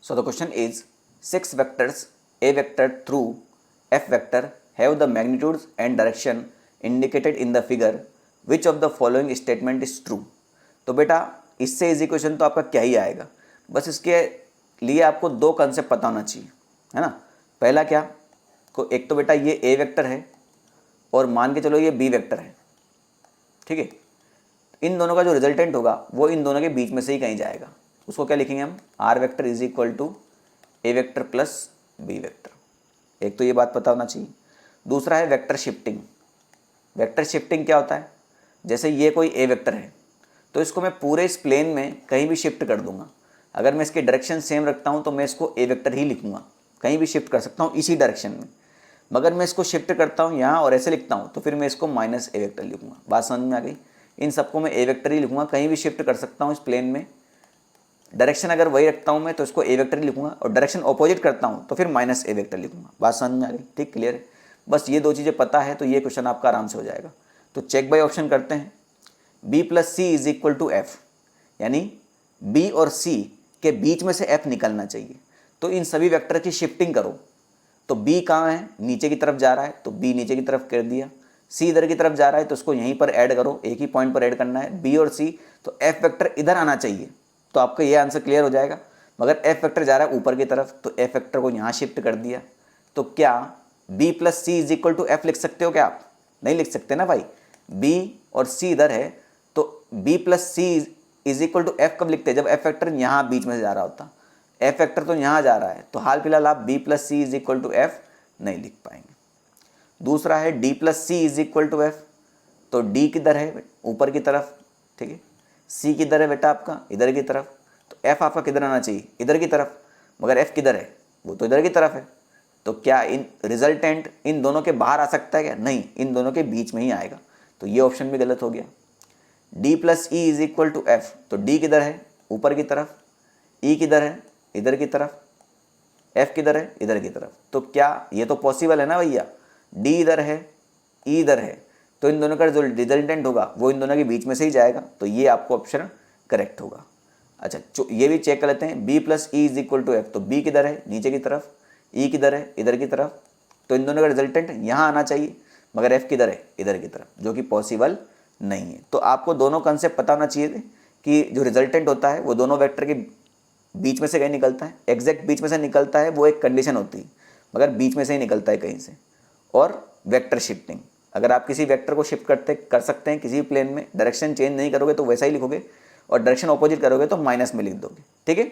So the question is 6 vectors A vector through F vector have the magnitudes and direction indicated in the figure. Which of the following statement is true? तो बेटा इससे is equation तो आपका क्या ही आएगा, बस इसके लिए आपको दो कंसेप्ट पता होना चाहिए, है ना। पहला क्या, को एक तो बेटा ये ए वेक्टर है और मान के चलो ये बी वेक्टर है, ठीक है। इन दोनों का जो रिजल्टेंट होगा वो इन दोनों के बीच में से ही कहीं जाएगा, उसको क्या लिखेंगे हम, R vector is equal to A vector plus B vector. एक तो ये बात पता होना चाहिए। दूसरा है वेक्टर शिफ्टिंग। वेक्टर शिफ्टिंग क्या होता है, जैसे ये कोई ए वेक्टर है तो इसको मैं पूरे इस प्लेन में कहीं भी शिफ्ट कर दूंगा। अगर मैं इसकी डायरेक्शन सेम रखता हूँ तो मैं इसको ए वेक्टर ही लिखूंगा, कहीं भी शिफ्ट कर सकता हूँ इसी डायरेक्शन में। मगर मैं इसको शिफ्ट करता हूँ यहाँ और ऐसे लिखता हूँ तो फिर मैं इसको माइनस ए वेक्टर लिखूंगा। बात समझ में आ गई। इन सबको मैं ए वेक्टर ही लिखूंगा, कहीं भी शिफ्ट कर सकता हूँ इस प्लेन में। डायरेक्शन अगर वही रखता हूँ मैं तो इसको ए वेक्टर ही लिखूंगा, और डायरेक्शन ऑपोजिट करता हूँ तो फिर माइनस ए वेक्टर लिखूंगा। बात समझ में आ गई, ठीक, क्लियर है। बस ये दो चीज़ें पता है तो ये क्वेश्चन आपका आराम से हो जाएगा। तो चेक बाय ऑप्शन करते हैं। B plus C is equal to F, यानी बी और सी के बीच में से एफ निकलना चाहिए। तो इन सभी वेक्टर की शिफ्टिंग करो। तो बी कहाँ है, नीचे की तरफ जा रहा है तो बी नीचे की तरफ कर दिया। सी इधर की तरफ जा रहा है तो उसको यहीं पर ऐड करो, एक ही पॉइंट पर ऐड करना है बी और सी। तो एफ वेक्टर इधर आना चाहिए, तो आपका ये आंसर क्लियर हो जाएगा। मगर एफ वेक्टर जा रहा है ऊपर की तरफ तो एफ वेक्टर को यहाँ शिफ्ट कर दिया। तो क्या B plus C is equal to F लिख सकते हो क्या आप? नहीं लिख सकते ना भाई। बी और सी इधर है तो B plus C is equal to F कब लिखते हैं, जब एफ वेक्टर यहाँ बीच में से जा रहा होता। एफ वेक्टर तो यहाँ जा रहा है तो हाल फिलहाल आप B plus C is equal to F नहीं लिख पाएंगे। दूसरा है D plus C is equal to F. तो डी किधर है, ऊपर की तरफ, ठीक है। सी किधर है बेटा आपका, इधर की तरफ। तो एफ आपका किधर आना चाहिए, इधर की तरफ। मगर एफ किधर है, वो तो इधर की तरफ है। तो क्या इन रिजल्टेंट इन दोनों के बाहर आ सकता है क्या? नहीं, इन दोनों के बीच में ही आएगा। तो ये ऑप्शन भी गलत हो गया। D plus E is equal to F. तो डी किधर है, ऊपर की तरफ। ई किधर है, इधर की तरफ। एफ किधर है, इधर की तरफ। तो क्या ये तो पॉसिबल है ना भैया, डी इधर है, ई इधर है, तो इन दोनों का जो रिजल्टेंट होगा वो इन दोनों के बीच में से ही जाएगा। तो ये आपको ऑप्शन करेक्ट होगा। अच्छा, ये भी चेक कर लेते हैं। B plus E is equal to F. तो बी किधर है, नीचे की तरफ। ई किधर है, इधर की तरफ। तो इन दोनों का रिजल्टेंट यहाँ आना चाहिए, मगर एफ किधर है, इधर की तरफ, जो कि पॉसिबल नहीं है। तो आपको दोनों कंसेप्ट पता होना चाहिए कि जो रिजल्टेंट होता है वो दोनों वेक्टर के बीच में से कहीं निकलता है। एग्जैक्ट बीच में से निकलता है वो एक कंडीशन होती है, मगर बीच में से ही निकलता है कहीं से। और वेक्टर शिफ्टिंग, अगर आप किसी वेक्टर को शिफ्ट कर सकते हैं किसी भी प्लेन में, डायरेक्शन चेंज नहीं करोगे तो वैसा ही लिखोगे, और डायरेक्शन ऑपोजिट करोगे तो माइनस में लिख दोगे, ठीक है।